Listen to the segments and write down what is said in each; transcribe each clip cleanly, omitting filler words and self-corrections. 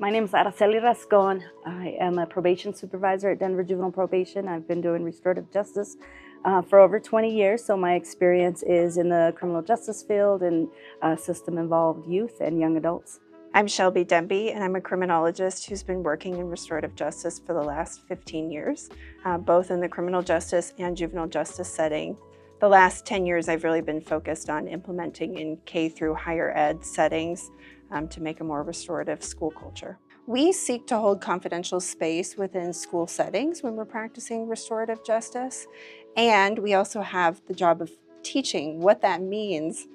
My name is Araceli Rascon. I am a probation supervisor at Denver Juvenile Probation. I've been doing restorative justice for over 20 years, so my experience is in the criminal justice field and system-involved youth and young adults. I'm Shelby Denby, and I'm a criminologist who's been working in restorative justice for the last 15 years, both in the criminal justice and juvenile justice setting. The last 10 years, I've really been focused on implementing in K through higher ed settings to make a more restorative school culture. We seek to hold confidential space within school settings when we're practicing restorative justice, and we also have the job of teaching what that means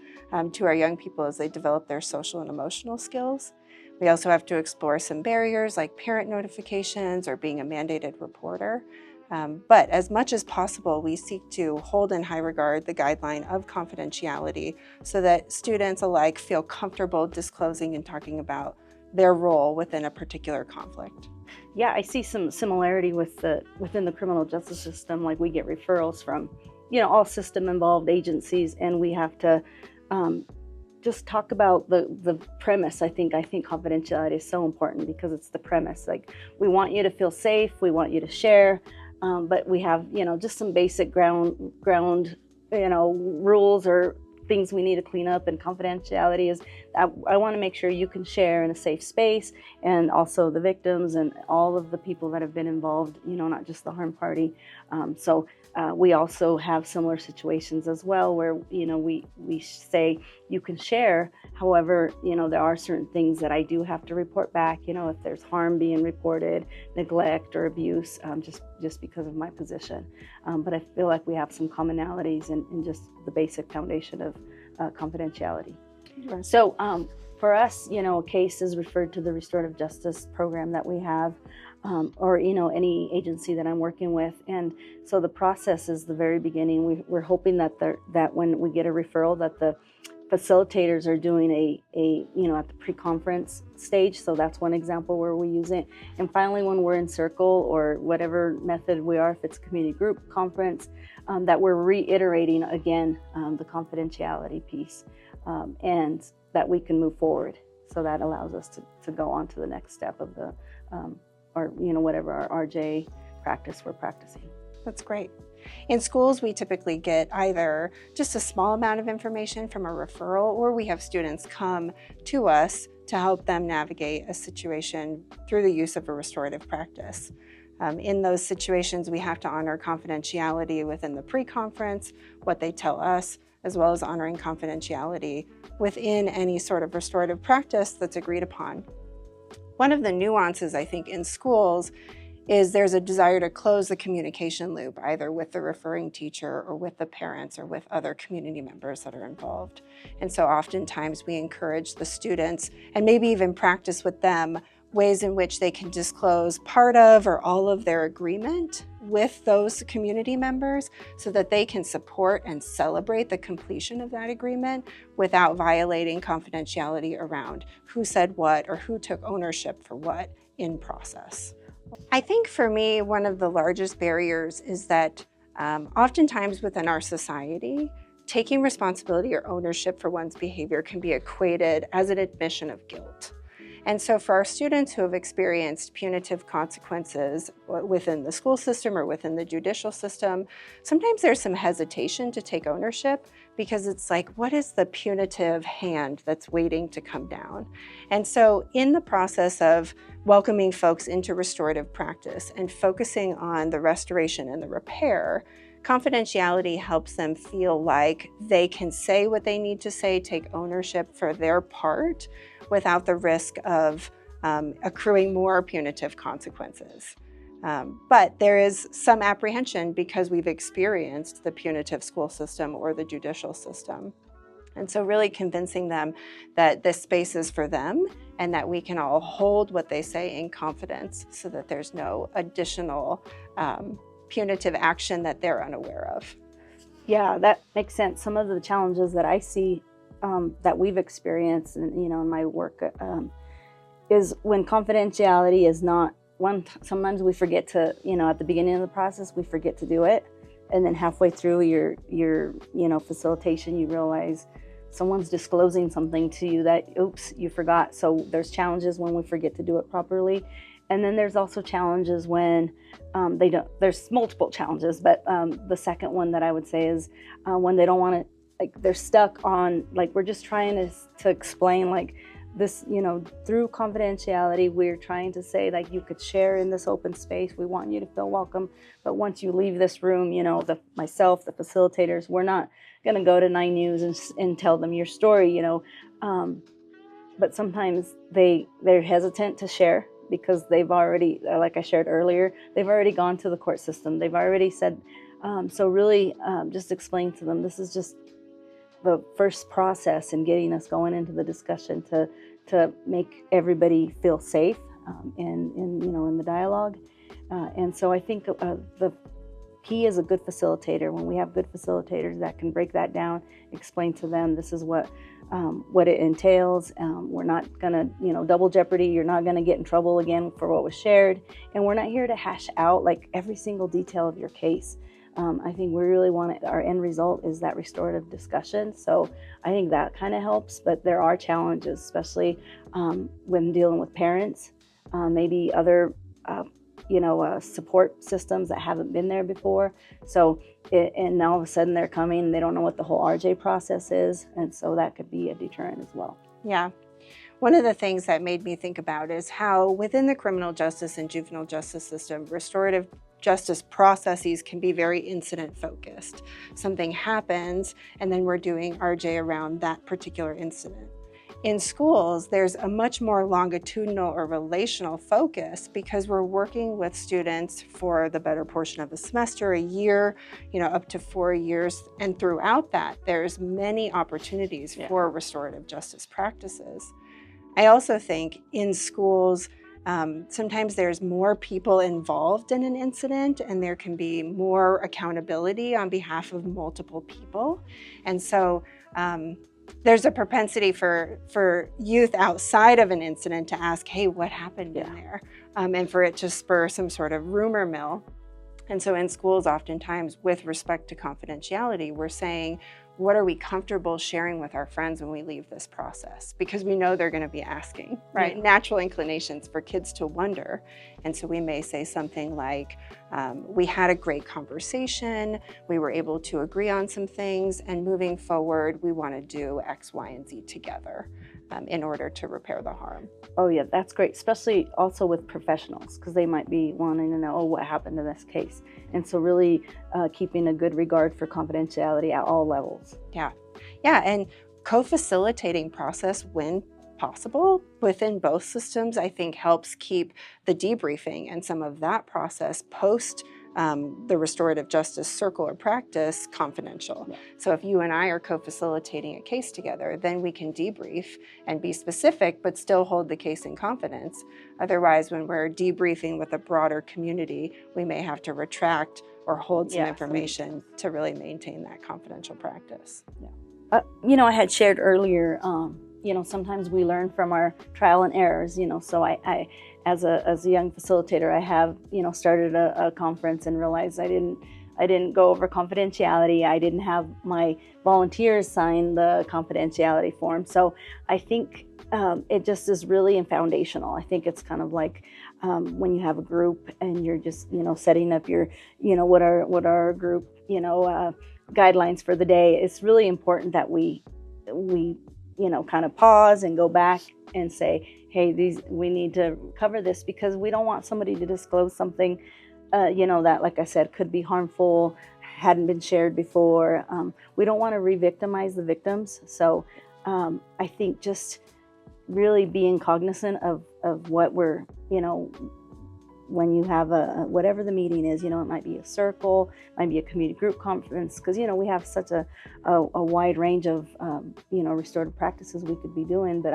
to our young people as they develop their social and emotional skills. We also have to explore some barriers like parent notifications or being a mandated reporter. But as much as possible, we seek to hold in high regard the guideline of confidentiality so that students alike feel comfortable disclosing and talking about their role within a particular conflict. Yeah, I see some similarity within the criminal justice system. Like, we get referrals from, all system-involved agencies, and we have to just talk about the premise. I think confidentiality is so important because it's the premise. Like, we want you to feel safe, we want you to share, but we have, just some basic ground, rules or things we need to clean up. And confidentiality is, I want to make sure you can share in a safe space, and also the victims and all of the people that have been involved, not just the harm party. So we also have similar situations as well where, we say you can share. However, there are certain things that I do have to report back, if there's harm being reported, neglect or abuse, just because of my position. But I feel like we have some commonalities in just the basic foundation of confidentiality. Right. So for us, a case is referred to the restorative justice program that we have, or any agency that I'm working with. And so the process is the very beginning. We're hoping that when we get a referral, that the facilitators are doing at the pre-conference stage. So that's one example where we use it. And finally, when we're in circle or whatever method we are, if it's community group conference, that we're reiterating again the confidentiality piece, and that we can move forward. So that allows us to go on to the next step of the, or whatever our RJ practice we're practicing. That's great. In schools, we typically get either just a small amount of information from a referral, or we have students come to us to help them navigate a situation through the use of a restorative practice. In those situations, we have to honor confidentiality within the pre-conference, what they tell us, as well as honoring confidentiality within any sort of restorative practice that's agreed upon. One of the nuances, I think, in schools is there's a desire to close the communication loop, either with the referring teacher or with the parents or with other community members that are involved. And so oftentimes we encourage the students, and maybe even practice with them, ways in which they can disclose part of or all of their agreement with those community members so that they can support and celebrate the completion of that agreement without violating confidentiality around who said what or who took ownership for what in process. I think for me, one of the largest barriers is that oftentimes within our society, taking responsibility or ownership for one's behavior can be equated as an admission of guilt. And so for our students who have experienced punitive consequences within the school system or within the judicial system, sometimes there's some hesitation to take ownership because it's like, what is the punitive hand that's waiting to come down? And so in the process of welcoming folks into restorative practice and focusing on the restoration and the repair, confidentiality helps them feel like they can say what they need to say, take ownership for their part, without the risk of accruing more punitive consequences. But there is some apprehension because we've experienced the punitive school system or the judicial system. And so really convincing them that this space is for them and that we can all hold what they say in confidence so that there's no additional punitive action that they're unaware of. Yeah, that makes sense. Some of the challenges that I see that we've experienced in my work is when confidentiality is not sometimes we forget to, at the beginning of the process, we forget to do it. And then halfway through your facilitation, you realize someone's disclosing something to you that, oops, you forgot. So there's challenges when we forget to do it properly. And then there's also challenges when they don't, there's multiple challenges, but the second one that I would say is when they don't want to, like they're stuck on, like we're just trying to explain like this, you know, through confidentiality, we're trying to say like you could share in this open space. We want you to feel welcome. But once you leave this room, you know, myself, the facilitators, we're not going to go to 9 News and tell them your story, you know. But sometimes they're hesitant to share because they've already, like I shared earlier, they've already gone to the court system. They've already said, so really just explain to them, this is just the first process in getting us going into the discussion to make everybody feel safe in you know, in the dialogue. And so I think the key is a good facilitator. When we have good facilitators that can break that down, explain to them this is what it entails. We're not gonna, you know, double jeopardy. You're not gonna get in trouble again for what was shared. And we're not here to hash out like every single detail of your case. I think we really want our end result is that restorative discussion. So I think that kind of helps, but there are challenges, especially when dealing with parents, maybe other, you know, support systems that haven't been there before. So, and all of a sudden they're coming and they don't know what the whole RJ process is. And so that could be a deterrent as well. Yeah. One of the things that made me think about is how within the criminal justice and juvenile justice system, restorative justice processes can be very incident focused. Something happens and then we're doing RJ around that particular incident. In schools, there's a much more longitudinal or relational focus because we're working with students for the better portion of a semester, a year, you know, up to 4 years. And throughout that, there's many opportunities for restorative justice practices. I also think in schools, sometimes there's more people involved in an incident and there can be more accountability on behalf of multiple people. And so there's a propensity for youth outside of an incident to ask, hey, what happened in there? And for it to spur some sort of rumor mill. And so in schools, oftentimes, with respect to confidentiality, we're saying, what are we comfortable sharing with our friends when we leave this process? Because we know they're going to be asking, right? Yeah. Natural inclinations for kids to wonder. And so we may say something like, we had a great conversation, we were able to agree on some things, and moving forward, we want to do X, Y, and Z together in order to repair the harm. Oh yeah, that's great, especially also with professionals, because they might be wanting to know, oh, what happened in this case? And so really keeping a good regard for confidentiality at all levels. Yeah, and co-facilitating process when possible within both systems, I think helps keep the debriefing and some of that process post the restorative justice circle or practice confidential. Yeah. So if you and I are co-facilitating a case together, then we can debrief and be specific, but still hold the case in confidence. Otherwise, when we're debriefing with a broader community, we may have to retract or hold some information to really maintain that confidential practice. Yeah. You know, I had shared earlier, you know, sometimes we learn from our trial and errors, you know, so I as a young facilitator, I have, you know, started a conference and realized I didn't go over confidentiality. I didn't have my volunteers sign the confidentiality form. So I think it just is really foundational. I think it's kind of like when you have a group and you're just, you know, setting up your, you know, what are group, you know, guidelines for the day. It's really important that we you know, kind of pause and go back and say, hey, we need to cover this because we don't want somebody to disclose something, you know, that, like I said, could be harmful, hadn't been shared before. We don't want to re-victimize the victims. So I think just really being cognizant of what we're, you know, when you have whatever the meeting is, you know, it might be a circle, might be a community group conference, because, you know, we have such a wide range of, you know, restorative practices we could be doing, but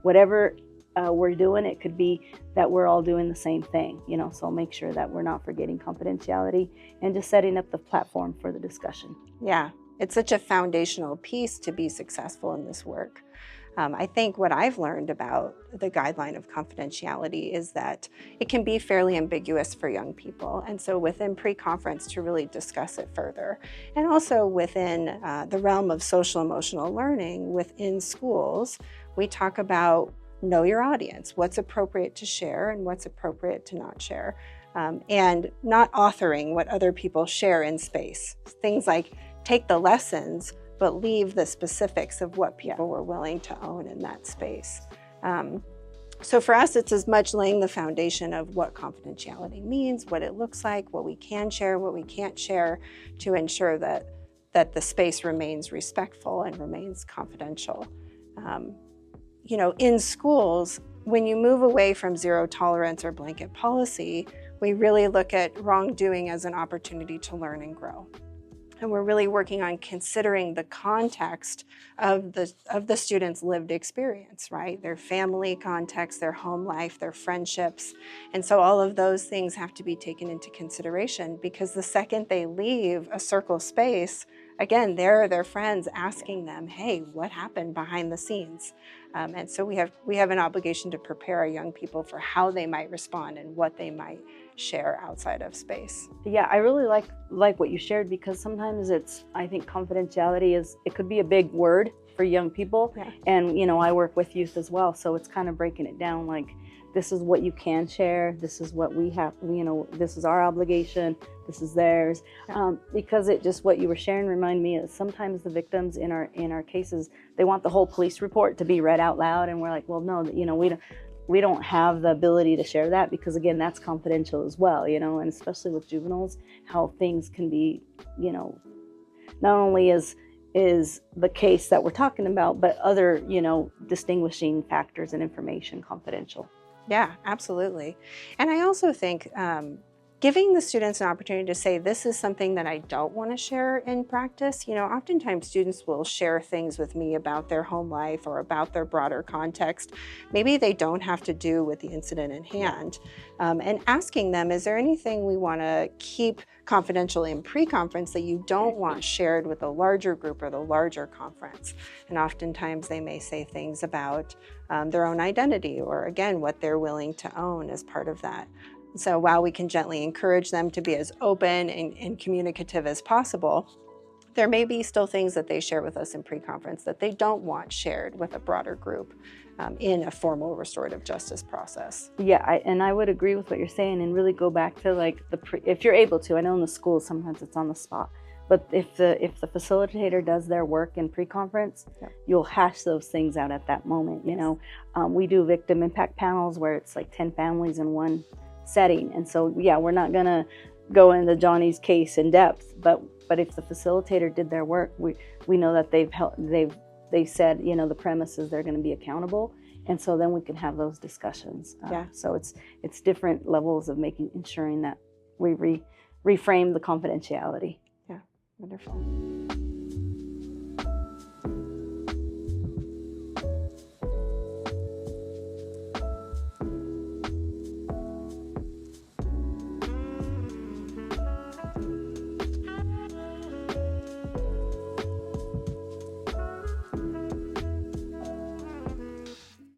whatever we're doing, it could be that we're all doing the same thing, you know, so make sure that we're not forgetting confidentiality and just setting up the platform for the discussion. Yeah, it's such a foundational piece to be successful in this work. I think what I've learned about the guideline of confidentiality is that it can be fairly ambiguous for young people. And so within pre-conference to really discuss it further. And also within the realm of social emotional learning within schools, we talk about know your audience, what's appropriate to share and what's appropriate to not share. And not authoring what other people share in space. Things like take the lessons, but leave the specifics of what people were willing to own in that space. So for us, it's as much laying the foundation of what confidentiality means, what it looks like, what we can share, what we can't share, to ensure that the space remains respectful and remains confidential. In schools, when you move away from zero tolerance or blanket policy, we really look at wrongdoing as an opportunity to learn and grow. And we're really working on considering the context of the student's lived experience, right? Their family context, their home life, their friendships. And so all of those things have to be taken into consideration, because the second they leave a circle space, again, there are their friends asking them, hey, what happened behind the scenes? And so we have an obligation to prepare our young people for how they might respond and what they might share outside of space. Yeah, I really like what you shared, because sometimes I think confidentiality it could be a big word for young people. Yeah. And, I work with youth as well. So it's kind of breaking it down, like, this is what you can share. This is what we have, this is our obligation. This is theirs. Yeah. Because what you were sharing reminded me of sometimes the victims in our cases, they want the whole police report to be read out loud. And we're like, well, no, we don't have the ability to share that, because again, that's confidential as well, and especially with juveniles, how things can be, not only is the case that we're talking about, but other, distinguishing factors and information confidential. Yeah, absolutely. And I also think giving the students an opportunity to say, this is something that I don't want to share in practice. Oftentimes students will share things with me about their home life or about their broader context. Maybe they don't have to do with the incident in hand. And asking them, is there anything we want to keep confidential in pre-conference that you don't want shared with the larger group or the larger conference? And oftentimes they may say things about their own identity, or again, what they're willing to own as part of that. So while we can gently encourage them to be as open and communicative as possible, there may be still things that they share with us in pre-conference that they don't want shared with a broader group in a formal restorative justice process. Yeah, I would agree with what you're saying, and really go back to if you're able to. I know in the schools sometimes it's on the spot, but if the facilitator does their work in pre-conference, yeah, you'll hash those things out at that moment. Yes. We do victim impact panels where it's like 10 families in one setting, and so yeah, we're not gonna go into Johnny's case in depth, but if the facilitator did their work, we know that they said, the premise is they're going to be accountable, and so then we can have those discussions. Yeah. So it's different levels of ensuring that we reframe the confidentiality. Yeah, wonderful.